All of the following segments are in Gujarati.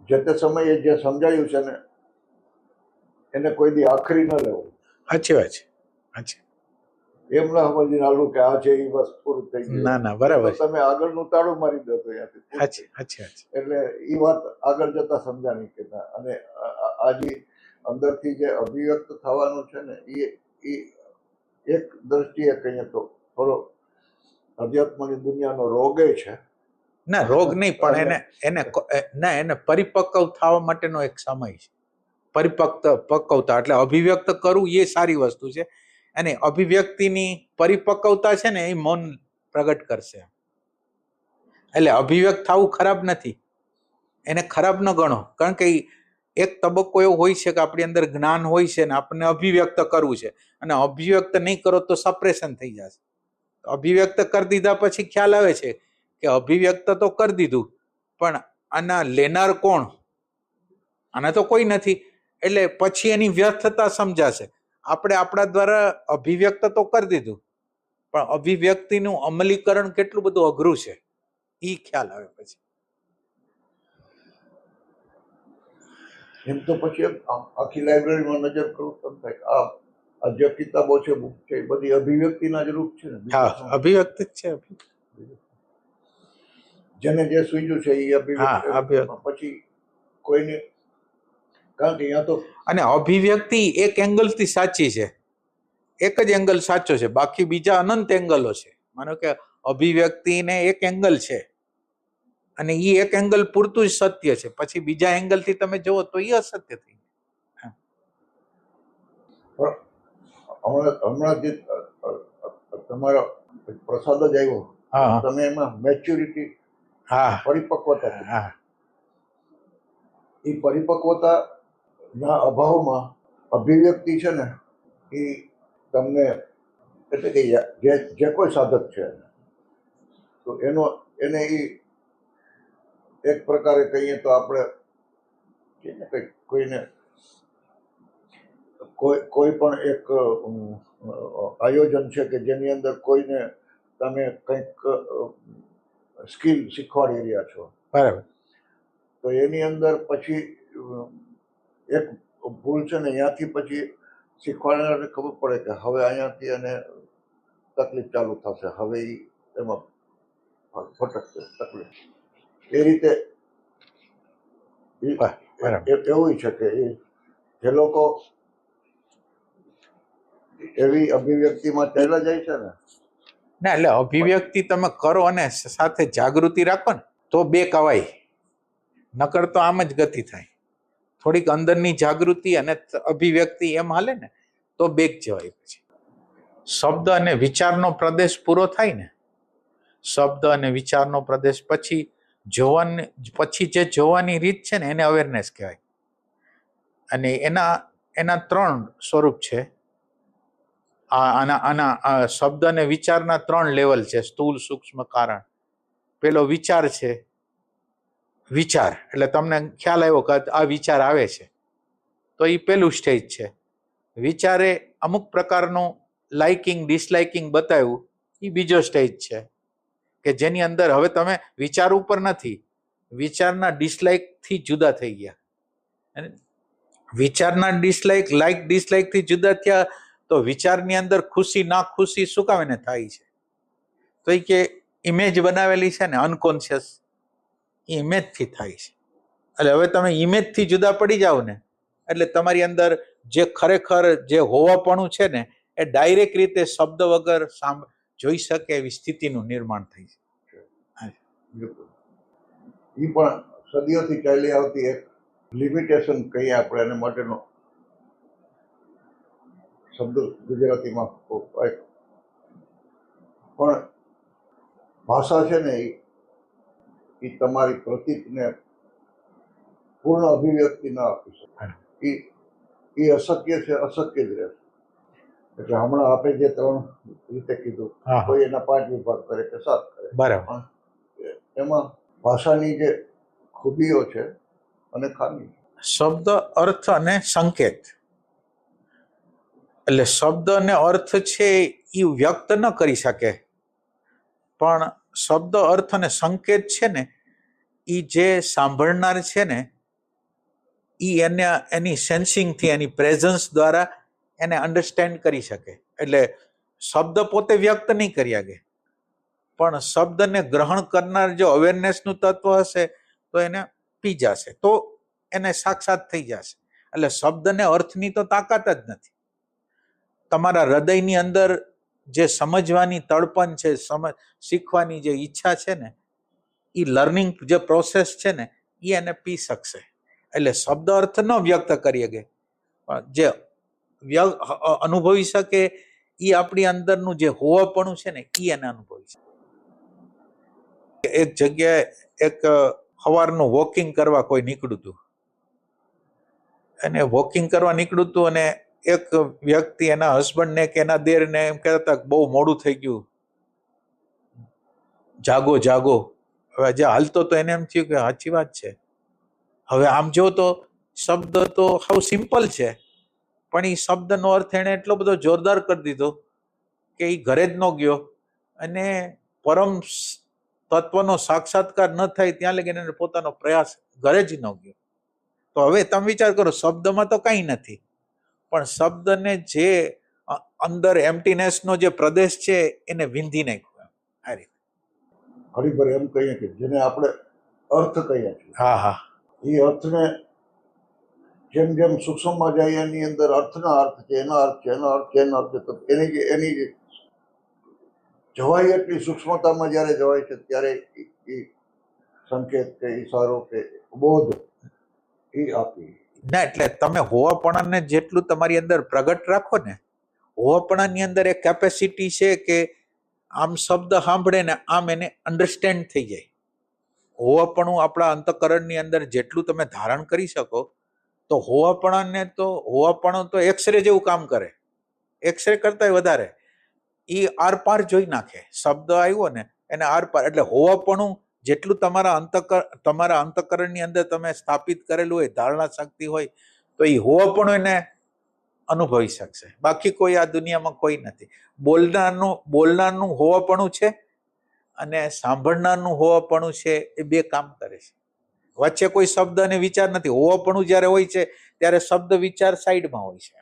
જે તે સમયે જે સમજાયું છે ને એને કોઈ દી આખરી ન લેવું. સાચી વાત છે. સાચી. એમ ના સમજી નાલું કે આ છે એ બસ પૂરું થઈ ગયું. ના ના બરાબર તો તમે આગળનું તાળું મારી દો તો ત્યાંથી. સાચી સાચી વાત છે. એટલે એ વાત આગળ જતા સમજાણી કે ના. અને આજે અંદરથી જે અભિવ્યક્ત થવાનું છે ને એ એક દ્રષ્ટિએ કહીએ તો થોડો અધ્યાત્મની દુનિયાનો રોગે છે. ના રોગ નહીં, પણ એને પરિપક્વ થવા માટેનો એક સમય છે. પક્વતા એટલે અભિવ્યક્ત કરવું એ સારી વસ્તુ છે. અને અભિવ્યક્તિની પરિપક્વતા છે ને એ મૌન પ્રગટ કરશે. એટલે અભિવ્યક્ત થવું ખરાબ નથી, એને ખરાબ ન ગણો. કારણ કે એક તબક્કો એવો હોય છે કે આપણી અંદર જ્ઞાન હોય છે ને આપણને અભિવ્યક્ત કરવું છે, અને અભિવ્યક્ત નહીં કરો તો સપ્રેશન થઈ જશે. અભિવ્યક્ત કરી દીધા પછી ખ્યાલ આવે છે કે અભિવ્યક્ત તો કરી દીધું, પણ આના લેનાર કોણ? આના તો કોઈ નથી. એટલે પછી એની વ્યર્થતા સમજાશે. આપણે આપણા દ્વારા અભિવ્યક્ત તો કરી દીધું, પણ અભિવ્યક્તિનું અમલીકરણ કેટલું બધું અઘરું છે એ ખ્યાલ આવે પછી. એમ તો પછી આખી લાઇબ્રેરીમાં નજર કરું તો થાય આ જે કિતાબો છે, બુક છે, એ બધી અભિવ્યક્તિના જ રૂપ છે ને. હા, અભિવ્યક્તિ જ છે. જેને જે સૂઝ્યું છે એ અભિવ્યક્તિ. પછી કોઈને, કારણ કે અહીંયા તો અને અભિવ્યક્તિ એક એંગલથી સાચી છે, એક જ એંગલ સાચો છે, બાકી બીજા અનંત એંગલો છે. માનો કે અભિવ્યક્તિને એક એંગલ છે અને એ એક એંગલ પૂરતું જ સત્ય છે, પછી બીજા એંગલથી તમે જુઓ તો એ અસત્ય થઈ જાય. હમણાં જે તમારા પ્રસાદ જ આવ્યો, તમે એમાં મેચ્યોરિટી, પરિપક્વતા, એ પરિપક્વતાના અભાવમાં અભિવ્યક્તિ છે ને એ તમને, એટલે કે જે કોઈ સાધક છે તો એને એ એક પ્રકારે કહીએ તો આપણે કોઈને કોઈ પણ એક આયોજન છે કે જેની અંદર કોઈને તમે કંઈક સ્કિલ શીખવાડી રહ્યા છો, બરાબર, તો એની અંદર પછી એક ભૂલ છે ને અહીંયાથી પછી શીખવાડનારને ખબર પડે કે હવે અહીંયાથી એને તકલીફ ચાલુ થશે, હવે એમાં ફટકશે તકલીફ. એ રીતે એવું છે કે જે લોકો એવી અભિવ્યક્તિમાં ચાલ્યા જાય છે ને, એટલે અભિવ્યક્તિ તમે કરો અને સાથે જાગૃતિ રાખો ને તો બે કવાય, નકર તો આમ જ ગતિ થાય. થોડીક અંદરની જાગૃતિ અને અભિવ્યક્તિ એમ હાલે ને તો બેક જવાય. પછી શબ્દ અને વિચારનો પ્રદેશ પૂરો થાય ને, શબ્દ અને વિચારનો પ્રદેશ પછી જે જોવાની રીત છે ને એને અવેરનેસ કહેવાય. અને એના 3 સ્વરૂપ છે. આના શબ્દ અને વિચારના 3 લેવલ છે, સ્થૂળ, સૂક્ષ્મ, કારણ. પેલો વિચાર છે. વિચાર એટલે તમને ખ્યાલ આવ્યો કે આ વિચાર આવે છે, તો એ પેલું સ્ટેજ છે. વિચારે અમુક પ્રકારનું લાઇકિંગ ડિસલાઇકિંગ બતાવ્યું, એ બીજો સ્ટેજ છે કે જેની અંદર હવે તમે વિચાર ઉપર નથી, વિચારના ડિસલાઇકથી જુદા થઈ ગયા. અને વિચારના ડિસલાઇકથી જુદા થયા તો વિચારની અંદર ખુશી ના ખુશી શું કામ એને થાય છે? તો એ કે ઇમેજ બનાવેલી છે ને અનકોન્શિયસ, એ ઇમેજથી થાય છે. એટલે હવે તમે ઇમેજથી જુદા પડી જાઓ ને એટલે તમારી અંદર જે ખરેખર જે હોવાપણું છે ને એ ડાયરેક્ટ રીતે શબ્દ વગર જોઈ શકે એવી સ્થિતિનું નિર્માણ થઈ છે. એ પણ સદીઓથી ચાલી આવતી એક લિમિટેશન કહીએ આપણે એને માટેનો શબ્દ ગુજરાતીમાં પણ ભાષા છે ને એ તમારી પ્રતીકને પૂર્ણ અભિવ્યક્તિ ના આપી શકે. એ અશક્ય છે, અશક્ય જ રહેશે. એટલે હમણાં આપણે જે 3 રીતે કીધું, કોઈ એના 5 વિભાગ કરે કે 7 કરે, બરાબર, એમાં ભાષાની જે ખૂબીઓ છે અને ખામી. શબ્દ, અર્થ અને સંકેત. એટલે શબ્દ અને અર્થ છે એ વ્યક્ત ન કરી શકે, પણ શબ્દ, અર્થ અને સંકેત છે ને એ જે સાંભળનાર છે ને એને એની સેન્સિંગથી એની પ્રેઝન્સ દ્વારા એને અન્ડરસ્ટેન્ડ કરી શકે. એટલે શબ્દ પોતે વ્યક્ત નહીં કરી શકે, પણ શબ્દને ગ્રહણ કરનાર જો અવેરનેસનું તત્વ હશે તો એને પી જશે, તો એને સાક્ષાત થઈ જશે. એટલે શબ્દને અર્થની તો તાકાત જ નથી. તમારા હૃદયની અંદર જે સમજવાની તડપણ છે, શીખવાની જે ઈચ્છા છે ને, એ લર્નિંગ જે પ્રોસેસ છે ને, એ એને પી શકશે. એટલે શબ્દ અર્થ ન વ્યક્ત કરી શકે, જે અનુભવી શકે એ આપણી અંદરનું જે હોવાપણું છે ને, એ એને અનુભવી શકે. એક જગ્યાએ એક સવારનું વોકિંગ કરવા કોઈ નીકળ્યું હતું, અને વોકિંગ કરવા નીકળ્યું હતું, અને એક વ્યક્તિ એના હસબન્ડને કે એના દેરને એમ કહેતા હતા કે બહુ મોડું થઈ ગયું, જાગો જાગો. હવે જે હાલતો તો એને એમ થયું કે સાચી વાત છે. હવે આમ જો તો શબ્દ તો હાવ સિમ્પલ છે, પણ એ શબ્દનો અર્થ એને એટલો બધો જોરદાર કરી દીધો કે એ ઘરે જ ન ગયો, અને પરમ તત્વનો સાક્ષાત્કાર ન થાય ત્યાં લગીને એને પોતાનો પ્રયાસ ઘરે જ ન ગયો. તો હવે તમે વિચાર કરો, શબ્દમાં તો કંઈ નથી, પણ શબ્દને જે અંદર એમ્પ્ટીનેસનો જે પ્રદેશ છે એને વિંધી નાખ્યો. આ રીતે હરિભર એમ કહીએ કે જેને આપણે અર્થ કહીએ છીએ, હા હા, એ અર્થને જેમ જેમ સૂક્ષ્મમાં જાય એની અંદર અર્થના અર્થ છે, એનો અર્થ છે, એનો અર્થ છે, એનો અર્થ છે, તો એની જવાય એટલી સૂક્ષ્મતામાં જ્યારે જવાય છે ત્યારે એ સંકેત કે ઈશારો કે બોધ એ આપી. ના એટલે તમે હોવાપણાને જેટલું તમારી અંદર પ્રગટ રાખો ને, હોવાપણાની અંદર એક કેપેસિટી છે કે આમ શબ્દ સાંભળે ને આમ એને અન્ડરસ્ટેન્ડ થઈ જાય. હોવાપણું આપણા અંતઃકરણની અંદર જેટલું તમે ધારણ કરી શકો, તો હોવાપણું તો એક્સરે જેવું કામ કરે, એક્સરે કરતા વધારે. એ આરપાર જોઈ નાખે. શબ્દ આવ્યો ને એને આરપાર, એટલે હોવાપણું જેટલું તમારા અંતઃકરણની અંદર તમે સ્થાપિત કરેલું હોય, ધારણા શક્તિ હોય, તો એ હોવાપણું એને અનુભવી શકશે. બાકી કોઈ આ દુનિયામાં કોઈ નથી. બોલનારનું હોવાપણું છે અને સાંભળનારનું હોવાપણું છે, એ બે કામ કરે છે. વચ્ચે કોઈ શબ્દ અને વિચાર નથી. હોવાપણું જ્યારે હોય છે ત્યારે શબ્દ વિચાર સાઈડમાં હોય છે.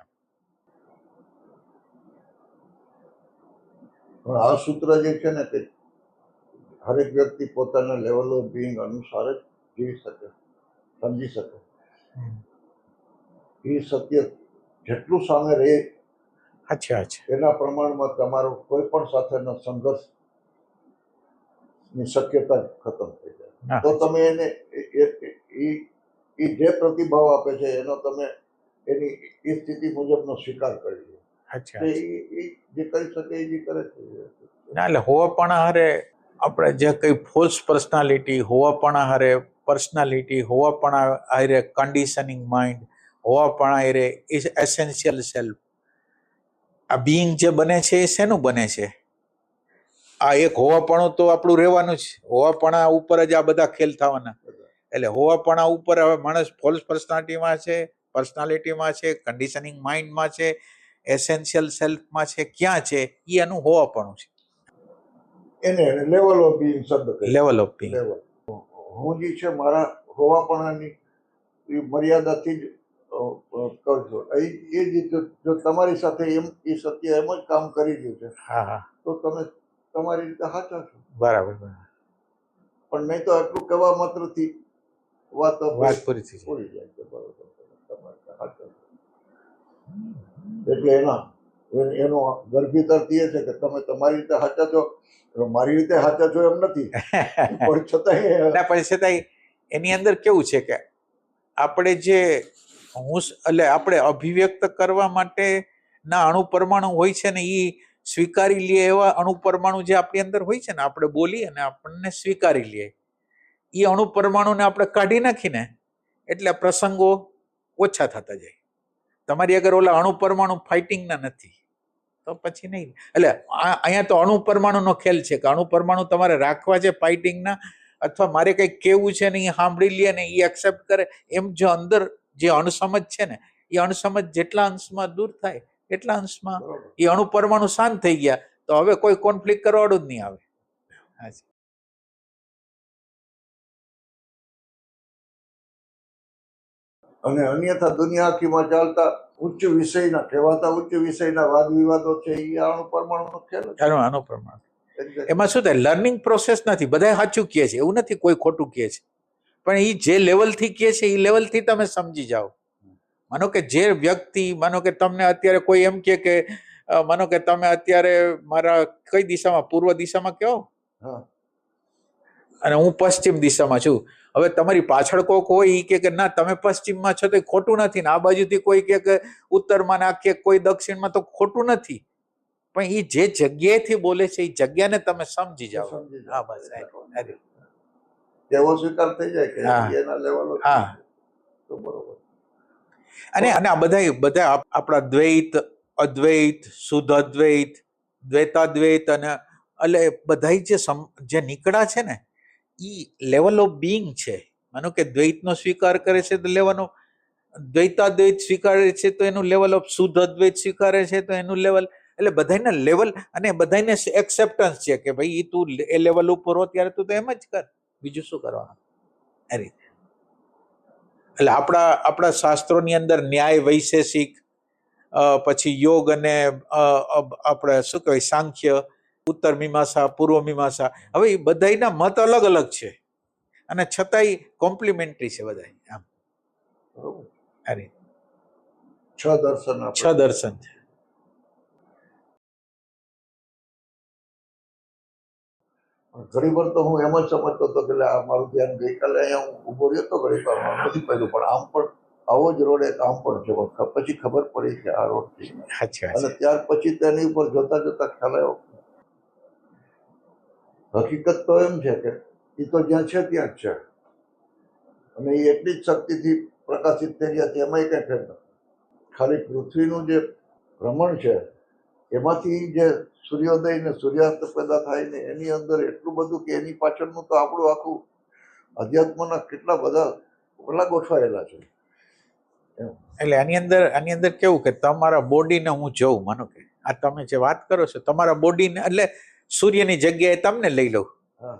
પણ આ સૂત્ર જે છે ને, કે હરેક વ્યક્તિ પોતાના લેવલ ઓફ બિંગ અનુસાર જ જીવી શકે, સમજી શકે. એ સત્ય જેટલું સામે રહે એના પ્રમાણમાં તમારો કોઈ પણ સાથેનો સંઘર્ષની શક્યતા ખતમ થઈ જાય. તો તમે એને એ જે પ્રતિભાવ આપે છે એનો તમે એની એ સ્થિતિ મુજબનો સ્વીકાર કરી લો. એ જે કરી શકે એ જે કરે છે. ના એટલે હોવાપણા હારે આપણે જે કઈ ફોલ્સ પર્સનાલિટી, હોવાપણા હારે પર્સનાલિટી, હોવાપણા હારે કન્ડિશનિંગ માઇન્ડ, હોવાપણા હારે એસેન્શિયલ સેલ્ફ, આ બિંગ જે બને છે એ શેનું બને છે? આ એક હોવાપણું તો આપણું રહેવાનું જ, હોવાપણા ઉપર જ આ બધા ખેલ થવાના. એટલે હોવાપણા ઉપર હવે માણસ ફોલ્સ પર્સનાલિટીમાં છે, કન્ડિશનિંગ માઇન્ડમાં છે, એસેન્શિયલ સેલ્ફમાં છે, ક્યાં છે? એ એનું હોવાપણું છે. એને લેવલ ઓફ બિંગ શબ્દ કહે. Level of being. હું જે છે મારા હોવાપણાની મર્યાદાથી જ કહું છું. એ જ જો તમારી સાથે એમ એ સત્ય એમ જ કામ કરી રહ્યું છે, હા હા, તો તમે તમારી રીતે સાચા છો. બરાબર. પણ નહીં તો આટલું કહેવા માત્રથી વાત પૂરી થઈ જાય છે. બરોબર, તમારે સાચા છો. એટલે એનો ગર્ભિતર્થ એ છે કે તમે તમારી રીતે સાચા છો, મારી રીતે સાચા છો એમ નથી. પણ છતાંય એની અંદર કેવું છે કે આપણે જે એટલે આપણે અભિવ્યક્ત કરવા માટે ના અણુ પરમાણુ હોય છે ને, એ સ્વીકારી લે એવા અણુ પરમાણુ જે આપણી અંદર હોય છે ને, આપણે બોલીએ ને આપણને સ્વીકારી લઈએ, એ અણુ પરમાણુને આપણે કાઢી નાખીને એટલે પ્રસંગો ઓછા થતા જાય. તમારી અગર ઓલા અણુ પરમાણુ ફાઇટિંગના નથી તો પછી નહીં. એટલે અહીંયા તો અણુ પરમાણુનો ખેલ છે કે અણુ પરમાણુ તમારે રાખવા છે ફાઇટિંગના, અથવા મારે કંઈક કેવું છે ને એ સાંભળી લે ને એ એક્સેપ્ટ કરે. એમ જો અંદર જે અણસમજ છે ને, એ અણસમજ જેટલા અંશમાં દૂર થાય એટલા અંશમાં એ અણુ પરમાણુ શાંત થઈ ગયા, તો હવે કોઈ કોન્ફ્લિક્ટ કરવાળું જ નહીં આવે. હા. અને અન્યથા દુનિયા આખીમાં ચાલતા ઉચ્ચ વિષયના કહેવાતા ઉચ્ચ વિષયના વાદ વિવાદો છે એ અણુ પરમાણુનો ખેલ છે. આનું પ્રમાણ એમાં શું થાય, લર્નિંગ પ્રોસેસ નથી, બધા સાચું કહે છે એવું નથી, કોઈ ખોટું કહે છે, પણ એ જે લેવલથી કહે છે એ લેવલથી તમે સમજી જાઓ. માનો કે જે વ્યક્તિ, માનો કે તમને અત્યારે કોઈ એમ કે માનો કે તમે અત્યારે મારા કઈ દિશામાં, પૂર્વ દિશામાં કહો હા અને હું પશ્ચિમ દિશામાં છું, હવે તમારી પાછળ કોઈક હોય ઈ કે ના તમે પશ્ચિમમાં છો તો એ ખોટું નથી, ને આ બાજુથી કોઈ કે ઉત્તરમાં ના કે કોઈ દક્ષિણમાં, તો ખોટું નથી, પણ એ જે જગ્યાએથી બોલે છે એ જગ્યાને તમે સમજી જાઓ. સમજી હા બસ અરે. એવો સ્વીકાર થઈ જાય હા. કે એના લેવલો હા. તો બરોબર. અને આ બધા આપણા દ્વૈત, અદ્વૈત, શુદ્ધ અદ્વૈત, દ્વૈતાદ્વૈત અને એટલે બધા જે નીકળ્યા છે ને ઈ લેવલ ઓફ બીઈંગ છે. માનો કે દ્વૈતનો સ્વીકાર કરે છે તો લેવલ ઓફ દ્વૈતાદ્વૈત સ્વીકારે છે તો એનું લેવલ ઓફ શુદ્ધ અદ્વૈત સ્વીકારે છે તો એનું લેવલ, એટલે બધાના લેવલ અને બધાને એક્સેપ્ટન્સ છે કે ભાઈ ઈ તું એ લેવલ ઉપર હો ત્યારે તું તો એમ જ કર, બીજું શું કરવાનું એ રીતે. એટલે આપણા શાસ્ત્રોની અંદર ન્યાય, વૈશેષિક, પછી યોગ અને આપણે શું કહેવાય સાંખ્ય, ઉત્તર મીમાંસા, પૂર્વ મીમાંસા, હવે એ બધાના મત અલગ અલગ છે અને છતાંય કોમ્પ્લિમેન્ટરી છે બધા. આમ બરોબર. અરે 6 દર્શન 6 દર્શન છે. ઘણી વાર તો હું એમ જ સમજતો હતો કે આ મારું ધ્યાન ગઈકાલે અહીંયા હું ઉભો રહ્યો તો ઘણી વાર નથી પડ્યું, પણ આમ પણ આવો જ રોડ એક આમ પણ છે, પછી ખબર પડી કે આ રોડ છે. સાચી વાત અને છે. ત્યાર પછી તેની ઉપર જોતા જોતા ખ્યાલ આવ્યો હકીકત તો એમ છે કે એ તો જ્યાં છે ત્યાં જ છે અને એ એટલી જ શક્તિથી પ્રકાશિત થઈ ગયા છે, એમાંય કઈ ફેર નથી. ખાલી પૃથ્વીનું જે ભ્રમણ છે એમાંથી જે સૂર્યોદય ને સૂર્યાસ્ત પેદા થાય ને એની અંદર એટલું બધું કે એની પાછળનું તો આપણું આખું અધ્યાત્મના કેટલા બધા પેલા ગોઠવાયેલા છે. એટલે આની અંદર કેવું કે તમારા બોડીને હું જોઉં, માનો કે આ તમે જે વાત કરો છો તમારા બોડીને, એટલે સૂર્યની જગ્યાએ તમને લઈ લઉં, હા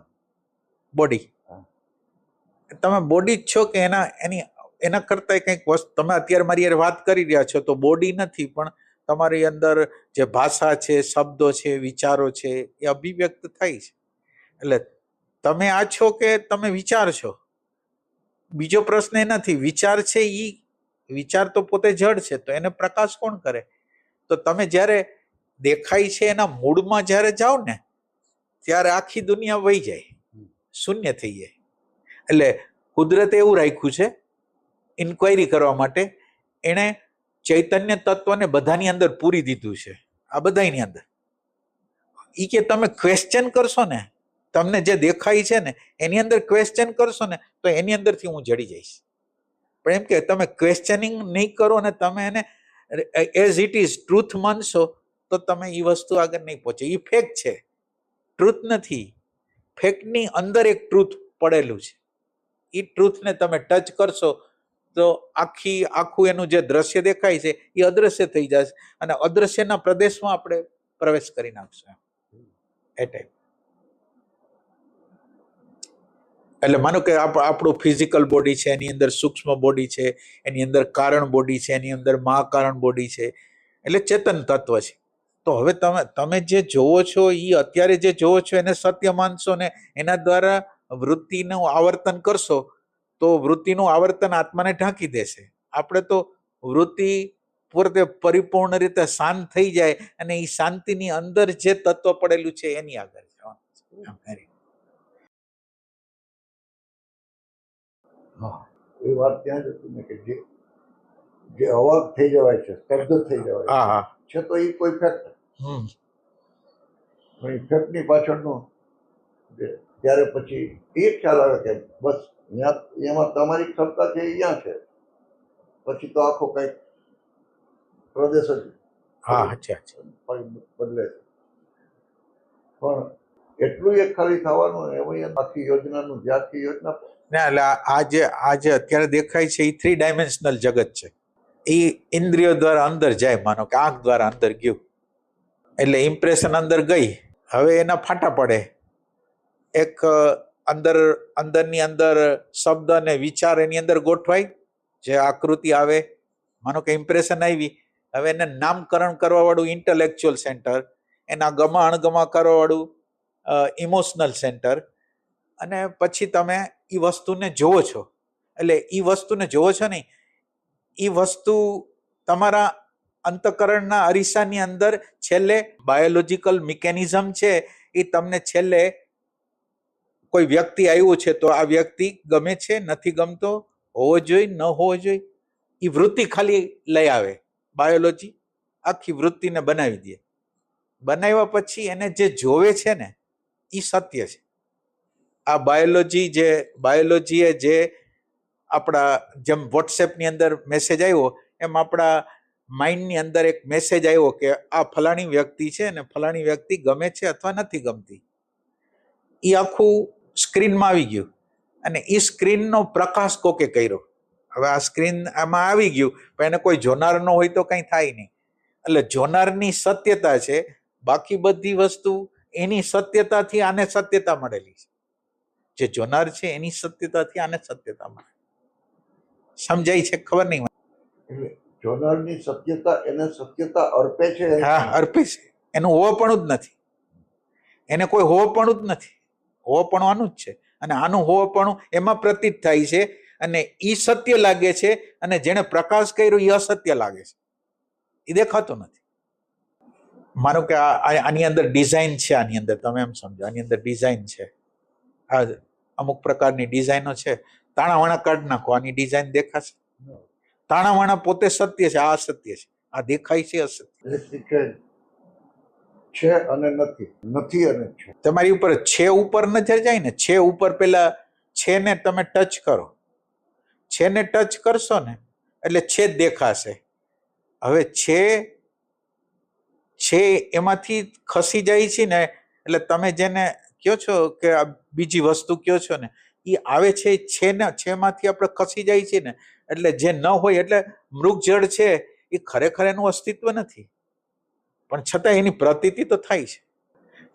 બોડી, તમે બોડી જ છો કે એના કરતા કંઈક વસ્તુ, તમે અત્યારે મારી યાર વાત કરી રહ્યા છો તો બોડી નથી, પણ તમારી અંદર જે ભાષા છે, શબ્દો છે, વિચારો છે એ અભિવ્યક્ત થાય છે. એટલે તમે આ છો કે તમે વિચાર છો, બીજો પ્રશ્ન એ નથી. વિચાર છે ઈ વિચાર તો પોતે જડ છે, તો એને પ્રકાશ કોણ કરે? તો તમે જ્યારે દેખાય છે એના મૂળમાં જ્યારે જાઓ ને ત્યારે આખી દુનિયા વહી જાય, શૂન્ય થઈ જાય. એટલે કુદરતે એવું રાખ્યું છે ઇન્ક્વાયરી કરવા માટે, એણે ચૈતન્ય તત્વને બધાની અંદર પૂરી દીધું છે, આ બધાની અંદર. ઈ કે તમે ક્વેશ્ચન કરશો ને, તમને જે દેખાય છે ને એની અંદર ક્વેશ્ચન કરશો ને તો એની અંદરથી હું જડી જઈશ. પણ એમ કે તમે ક્વેશ્ચનિંગ નહીં કરો ને તમે એને એઝ ઇટ ઇઝ ટ્રુથ માનશો તો તમે એ વસ્તુ આગળ નહીં પહોંચે. એ ફેક છે, ટ્રુથ નથી. ફેકની અંદર એક ટ્રુથ પડેલું છે, એ ટ્રુથને તમે ટચ કરશો તો આખું એનું જે દ્રશ્ય દેખાય છે એ અદ્રશ્ય થઈ જશે અને અદ્રશ્યના પ્રદેશમાં આપણે પ્રવેશ કરી નાખશું એ ટાઈપ. એટલે માનો કે આપણું ફિઝિકલ બોડી છે, એની અંદર સૂક્ષ્મ બોડી છે, એની અંદર કારણ બોડી છે, એની અંદર મહાકારણ બોડી છે, એટલે ચેતન તત્વ છે. તો હવે તમે જે જોવો છો એ અત્યારે જે જોવો છો એને સત્ય માનશો ને એના દ્વારા વૃત્તિનું આવર્તન કરશો તો વૃત્તિનું આવર્તન આત્માને ઢાંકી દેશે. આપણે તો વૃત્તિ પોતે પરિપૂર્ણ રીતે શાંત થઈ જાય અને એ શાંતિની અંદર જે તત્વ પડેલું છે એની આગળ જવાનું. હા એ વાત ત્યાં જ હતી ને કે જે અવાક થઈ જવાય છે, સ્તબ્ધ થઈ જવાય હા હા છે તો એ કોઈ ફેક્ટ, પણ એ ફેક્ટની પાછળનું ત્યારે પછી એ ખ્યાલ આવે કે બસ એમાં તમારી ક્ષમતા છે એ ત્યાં છે, પછી તો આખો કંઈક પ્રદેશ જ હા અચ્છા બદલે છે. પણ એટલું એક ખાલી થવાનું ને એમાં આખી યોજનાનું જે આખી યોજના એટલે આજે અત્યારે દેખાય છે એ 3 ડાયમેન્શનલ જગત છે. એ ઇન્દ્રિયો દ્વારા અંદર જાય, માનો કે આંખ દ્વારા અંદર ગયું એટલે ઇમ્પ્રેશન અંદર ગઈ, હવે એના ફાટા પડે. એક અંદરની અંદર શબ્દ અને વિચાર એની અંદર ગોઠવાય, જે આકૃતિ આવે, માનો કે ઇમ્પ્રેશન આવી, હવે એને નામકરણ કરવા વાળું ઇન્ટેલેક્ચ્યુઅલ સેન્ટર, એના ગમા અણગમા કરવા વાળું ઇમોશનલ સેન્ટર, અને પછી તમે એ વસ્તુને જોવો છો. એટલે એ વસ્તુને જોવો છો નહીં, એ વસ્તુ તમારા અંતકરણના અરીસાની અંદર છેલ્લે બાયોલોજીકલ મિકેનિઝમ છે, એ તમને છેલ્લે કોઈ વ્યક્તિ આવ્યું છે તો આ વ્યક્તિ ગમે છે, નથી ગમતો, હોવો જોઈએ, ન હોવો જોઈએ, એ વૃત્તિ ખાલી લઈ આવે. બાયોલોજી આખી વૃત્તિને બનાવી દે. બનાવ્યા પછી એને જે જોવે છે ને એ સત્ય છે. આ બાયોલોજીએ જે આપણા જેમ વોટ્સએપની અંદર મેસેજ આવ્યો, એમ આપણા માઇન્ડની અંદર એક મેસેજ આવ્યો કે આ ફલાણી વ્યક્તિ છે ને ફલાણી વ્યક્તિ ગમે છે અથવા નથી ગમતી. એ આખું સ્ક્રીનમાં આવી ગયું, અને એ સ્ક્રીનનો પ્રકાશ કોકે કર્યો. હવે આ સ્ક્રીન આમાં આવી ગયું, પણ એને કોઈ જોનાર ન હોય તો કંઈ થાય નહીં. એટલે જોનારની સત્યતા છે, બાકી બધી વસ્તુ એની સત્યતાથી આને સત્યતા મળેલી છે. જે જોનાર છે એની સત્યતાથી આને સત્યતા મળે. સમજાય છે? ખબર નહીં. એટલે જોનારની સત્યતા એને સત્યતા અર્પે છે. હા, અર્પે છે. એનું હોવપણું જ નથી. એને કોઈ હોવપણું જ નથી. હોવપણું આનું જ છે, અને આનું હોવપણું એમાં પ્રતીત થાય છે, અને એ સત્ય લાગે છે, અને જેને પ્રકાશ કર્યો એ અસત્ય લાગે છે. એ દેખાતો નથી. માનો કે આની અંદર ડિઝાઇન છે, આની અંદર તમે એમ સમજો, આની અંદર ડિઝાઇન છે, આ અમુક પ્રકારની ડિઝાઇનો છે. તાણાવાણા કાઢી નાખો, આની ડિઝાઇન દેખાશે? તાણાવાણા પોતે સત્ય છે, આ અસત્ય છે. આ દેખાય છે અસત્ય છે અને નથી, નથી અને છે. તમારી ઉપર છે ઉપર નજર જાય ને, છે ઉપર પેલા છે ને તમે ટચ કરો, છે ને ટચ કરશો ને એટલે છે જ દેખાશે. હવે છે એમાંથી ખસી જાય છે ને, એટલે તમે જેને કહો છો કે આ બીજી વસ્તુ કહો છો ને, એ આવે છે, છે ને છે માંથી આપણે ખસી જાય છે ને, એટલે જે ન હોય, એટલે મૃગજળ છે એ ખરેખર એનું અસ્તિત્વ નથી, પણ છતાં એની પ્રતીતિ તો થાય છે.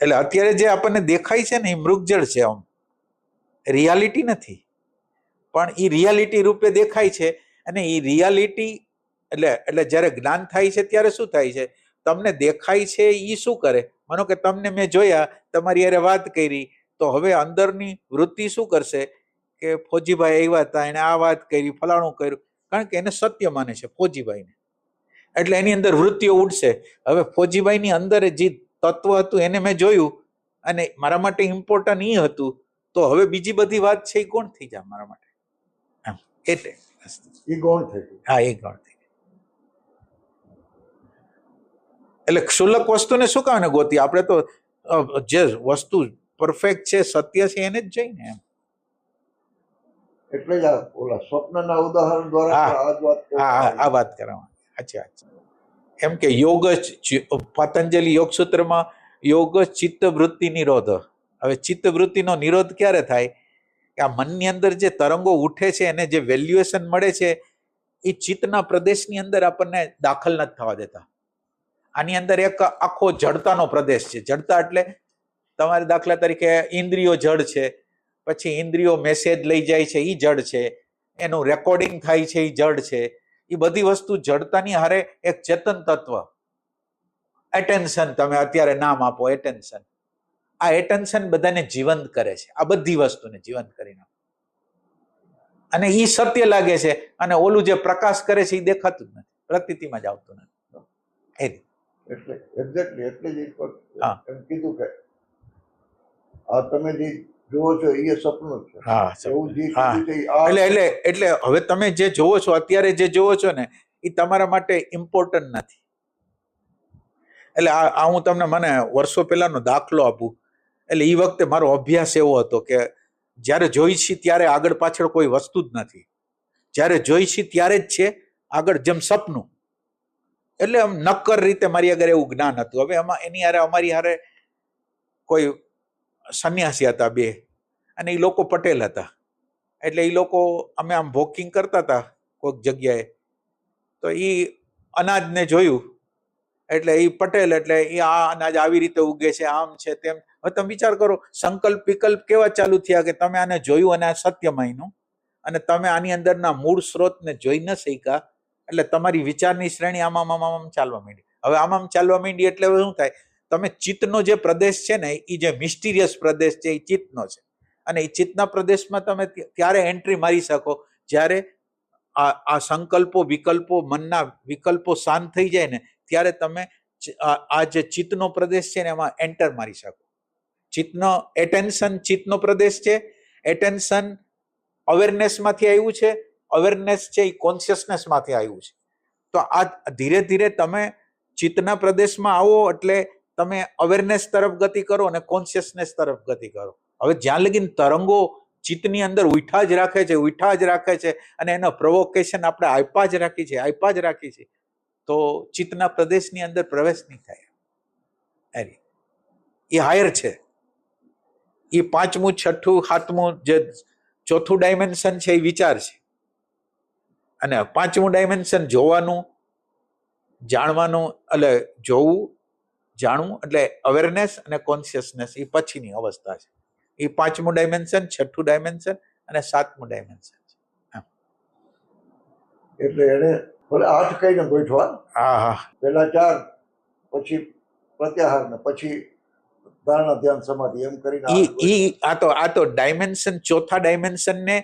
એટલે અત્યારે જે આપણને દેખાય છે ને એ મૃગજળ છે, આમ રિયાલિટી નથી, પણ એ રિયાલિટી રૂપે દેખાય છે. અને એ રિયાલિટી એટલે જ્યારે જ્ઞાન થાય છે ત્યારે શું થાય છે? તમને દેખાય છે એ શું કરે? માનો કે તમને મેં જોયા, તમારી યારે વાત કરી, તો હવે અંદરની વૃત્તિ શું કરશે કે ફોજીભાઈ આવ્યા હતા, એને આ વાત કરી, ફલાણું કર્યું, કારણ કે એને સત્ય માને છે ફોજીભાઈને. એટલે એની અંદર વૃત્તિઓ ઉડશે. હવે ફોજીભાઈની અંદર જે તત્વ હતું એને મેં જોયું, અને મારા માટે ઇમ્પોર્ટન્ટ એ હતું, તો હવે બીજી બધી વાત છે એ કોણ થઈ જાય મારા માટે? એટલે એ ગૌણ થઈ ગયું. હા, એ ગણ થઈ ગઈ. એટલે ક્ષુલ્લક વસ્તુને શું કામ ને ગોતી? આપણે તો જે વસ્તુ પરફેક્ટ છે, સત્ય છે, એને જ જઈને એમ. એટલે જ ઓલા સ્વપ્નના ઉદાહરણ દ્વારા આ વાત કરવામાં સાચી વાત છે. એમ કે યોગ પતંજલિ યોગ સૂત્રમાં યોગ ચિત્ત વૃત્તિ નિરોધ. હવે ચિત્ત વૃત્તિનો નિરોધ ક્યારે થાય? કે આ મનની અંદર જે તરંગો ઉઠે છે, એને જે વેલ્યુએશન મળે છે, એ ચિત્તના પ્રદેશની અંદર આપણને દાખલ નથી થવા દેતા. આની અંદર એક આખો જડતાનો પ્રદેશ છે. જડતા એટલે તમારે દાખલા તરીકે ઇન્દ્રિયો જડ છે, પછી ઇન્દ્રિયો મેસેજ લઈ જાય છે, એ જડ છે, એનું રેકોર્ડિંગ થાય છે, એ જડ છે. એ બધી વસ્તુ જડતાની હારે એક ચેતન તત્વ, એટેન્શન, તમે અત્યારે નામ આપો એટેન્શન. આ એટેન્શન બધાને જીવંત કરે છે, આ બધી વસ્તુને જીવંત કરી નાખે, અને એ સત્ય લાગે છે. અને ઓલું જે પ્રકાશ કરે છે એ દેખાતું જ નથી, પ્રતીતિમાં જ આવતું નથી. એટલે એક્ઝેક્ટલી એટલે જ એમ કીધું કે આ તમે જે જોવો છો એ સપનું છે. હા, એવું જે હા. કીધું છે એટલે હવે તમે જે જોવો છો, અત્યારે જે જોવો છો ને, એ તમારા માટે ઇમ્પોર્ટન્ટ નથી. એટલે આ હું તમને મને વર્ષો પહેલાનો દાખલો આપું. એટલે એ વખતે મારો અભ્યાસ એવો હતો કે જ્યારે જોઈ છે ત્યારે આગળ પાછળ કોઈ વસ્તુ જ નથી, જ્યારે જોઈ છે ત્યારે જ છે, આગળ જેમ સપનું. એટલે આમ નક્કર રીતે મારી આગળ એવું જ્ઞાન હતું. હવે એમાં એની હારે અમારી હારે કોઈ સંન્યાસી હતા બે, અને એ લોકો પટેલ હતા. એટલે એ લોકો અમે આમ વોકિંગ કરતા હતા કોઈક જગ્યાએ, તો એ અનાજને જોયું, એટલે એ પટેલ, એટલે એ આ અનાજ આવી રીતે ઉગે છે, આમ છે, તેમ. હવે તમે વિચાર કરો, સંકલ્પ વિકલ્પ કેવા ચાલુ થયા કે તમે આને જોયું અને આ સત્ય માન્યું, અને તમે આની અંદરના મૂળ સ્ત્રોતને જોઈ ન શક્યા, એટલે તમારી વિચારની શ્રેણી આમ ચાલવા માંડી. હવે આમ ચાલવા માંડી એટલે શું થાય, તમે ચિત્તનો જે પ્રદેશ છે ને, એ જે મિસ્ટીરિયસ પ્રદેશ છે એ ચિત્તનો છે, અને એ ચિત્તના પ્રદેશમાં તમે ત્યારે એન્ટ્રી મારી શકો જ્યારે આ સંકલ્પો વિકલ્પો મનના વિકલ્પો શાંત થઈ જાય ને, ત્યારે તમે આ જે ચિત્તનો પ્રદેશ છે ને એમાં એન્ટર મારી શકો. ચિત્તનો એટેન્શન ચિત્તનો પ્રદેશ છે. એટેન્શન અવેરનેસમાંથી આવ્યું છે, અવેરનેસ છે એ કોન્શિયસનેસમાંથી આવ્યું છે. તો આ ધીરે ધીરે તમે ચિત્તના પ્રદેશમાં આવો એટલે તમે અવેરનેસ તરફ ગતિ કરો અને કોન્શિયસનેસ તરફ ગતિ કરો. હવે જ્યાં લગીન તરંગો ચિત્તની અંદર ઉઠા જ રાખે છે અને એનો પ્રોવોકેશન આપણે આપ્યા જ રાખી છે, તો ચિત્તના પ્રદેશની અંદર પ્રવેશ નહીં થાય. એ હાયર છે. એ 5મું 6ઠું 7મું જે 4થું ડાયમેન્શન છે એ વિચાર છે, અને 5મું ડાયમેન્શન જોવાનું જાણવાનું, એટલે જોવું જાણવું એટલે અવેરનેસ અને કોન્શિયસનેસ એ પછીની અવસ્થા છે. એ 5મું ડાયમેન્શન, 6ઠું ડાયમેન્શન અને 7મું ડાયમેન્શન છે. એટલે એને ભલે 8 કહીને ગોઠવા. હા, પહેલા 4, પછી પ્રત્યાહાર ને પછી ધારણા ધ્યાન સમાધિ, એમ કરીને આ તો ડાયમેન્શન, ચોથા ડાયમેન્શન ને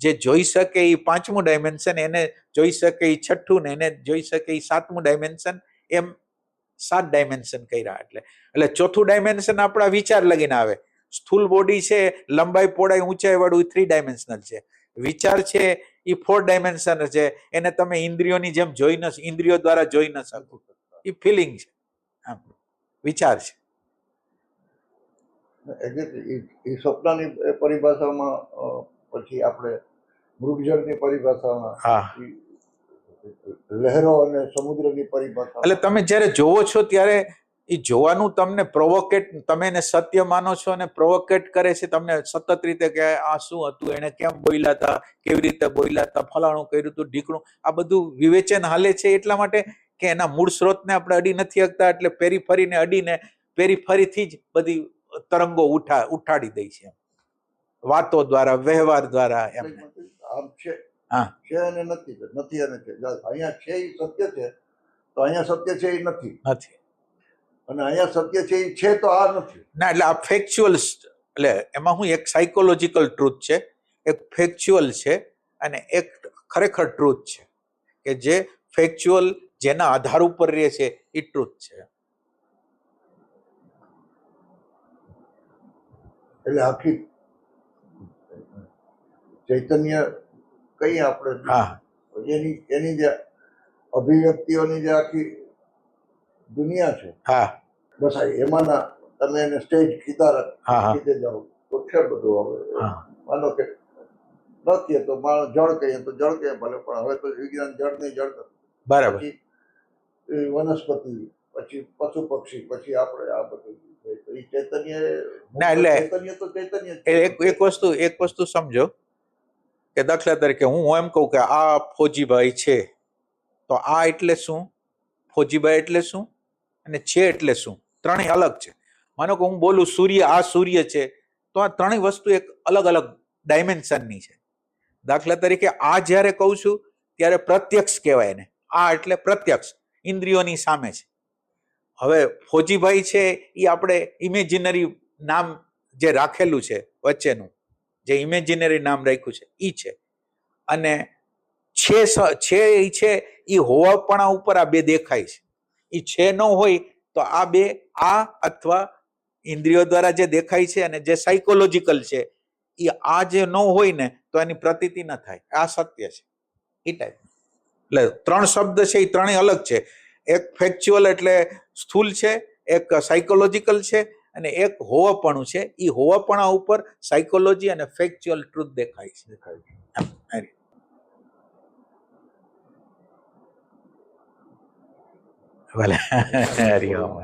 જે જોઈ શકે એ 5મું ડાયમેન્શન, એને જોઈ શકે એ 6ઠું ને એને જોઈ શકે એ 7મું ડાયમેન્શન, એમ 7 ડાયમેન્શન કર્યા. એટલે ચોથું ડાયમેન્શન આપણા વિચાર લગીને આવે. સ્થૂલ બોડી છે, લંબાઈ પહોળાઈ ઊંચાઈ વાળું 3 ડાયમેન્શનલ છે. વિચાર છે એ 4 ડાયમેન્શન છે. એને તમે ઇન્દ્રિયોની જેમ ઇન્દ્રિયો દ્વારા જોઈ ન શકો. એ ફિલિંગ છે, વિચાર છે. એ સ્વપ્નની પરિભાષામાં, પછી આપણે મૃગજળની પરિભાષામાં, લહેરો અને સમુદ્રની પરિભાષા. એટલે તમે જ્યારે જોવો છો ત્યારે એ જોવાનું તમને પ્રોવોકેટ, તમે એને સત્ય માનો છો અને પ્રોવોકેટ કરે છે તમને સતત રીતે કે આ શું હતું, એને કેમ બોલ્યા હતા, કેવી રીતે બોલ્યા હતા, ફલાણું કર્યું હતું, ઢીકણું, આ બધું વિવેચન હાલે છે એટલા માટે કે એના મૂળ સ્ત્રોતને આપણે અડી નથી શકતા, એટલે પેરીફરીને અડીને પેરીફરીથી જ બધી તરંગો ઉઠાડી દે છે, વાતો દ્વારા, વ્યવહાર દ્વારા. એમ આમ છે, હા, છે અને નથી અને છે. અહીંયા છે એ સત્ય છે, તો અહીંયા સત્ય છે એ નથી, અને અહીંયા સત્ય છે એ છે તો આ નથી. ના, એટલે આ ફેક્ચ્યુઅલ, એટલે એમાં હું એક સાયકોલોજીકલ ટ્રુથ છે, એક ફેક્ચ્યુઅલ છે, અને એક ખરેખર ટ્રુથ છે કે જે ફેક્ચ્યુઅલ જેના આધાર ઉપર રહે છે એ ટ્રુથ છે. એટલે આખી ચૈતન્ય કઈ આપણે એની જે અભિવ્યક્તિઓની જે આખી દુનિયા છે, બસ એમાંના તમે એને સ્ટેજ કીધે જાઓ તો છે બધું. હવે માનો કે નથી તો માણસ જળ કહીએ તો જળ કહીએ ભલે, પણ હવે તો વિજ્ઞાન જળ નહીં, જળ બરાબર, પછી વનસ્પતિ, પછી પશુ પક્ષી, પછી આપણે આ બધું ચૈતન્ય. ના, એટલે ચૈતન્ય તો ચૈતન્ય. એક વસ્તુ સમજો કે દાખલા તરીકે હું એમ કહું કે આ ફોજીભાઈ છે, તો આ એટલે શું, ફોજીભાઈ એટલે શું, અને છે એટલે શું, ત્રણેય અલગ છે. માનો કે હું બોલું સૂર્ય, આ સૂર્ય છે, તો આ ત્રણેય વસ્તુ એક અલગ અલગ ડાયમેન્શનની છે. દાખલા તરીકે આ જ્યારે કહું છું ત્યારે પ્રત્યક્ષ કહેવાય ને, આ એટલે પ્રત્યક્ષ ઇન્દ્રિયોની સામે છે. હવે ફોજીભાઈ છે એ આપણે ઇમેજિનરી નામ જે રાખેલું છે વચ્ચેનું, જે ઇમેજિનરી નામ રાખ્યું છે એ છે, અને છે એ હોવાપણા ઉપર આ બે દેખાય છે. એ છે ન હોય તો આ બે, આ અથવા ઇન્દ્રિયો દ્વારા જે દેખાય છે અને જે સાયકોલોજીકલ છે, એ આ જે ન હોય ને તો એની પ્રતીતિ ન થાય. આ સત્ય છે એ ટાઈપ. એટલે 3 શબ્દ છે એ ત્રણેય અલગ છે. એક ફેક્ચ્યુઅલ એટલે સ્થૂલ છે, એક સાયકોલોજીકલ છે, અને એક હોવાપણું છે. એ હોવાપણા ઉપર સાયકોલોજી અને ફેક્ચ્યુઅલ ટ્રુથ દેખાય છે. ભલે, હરિઓમ.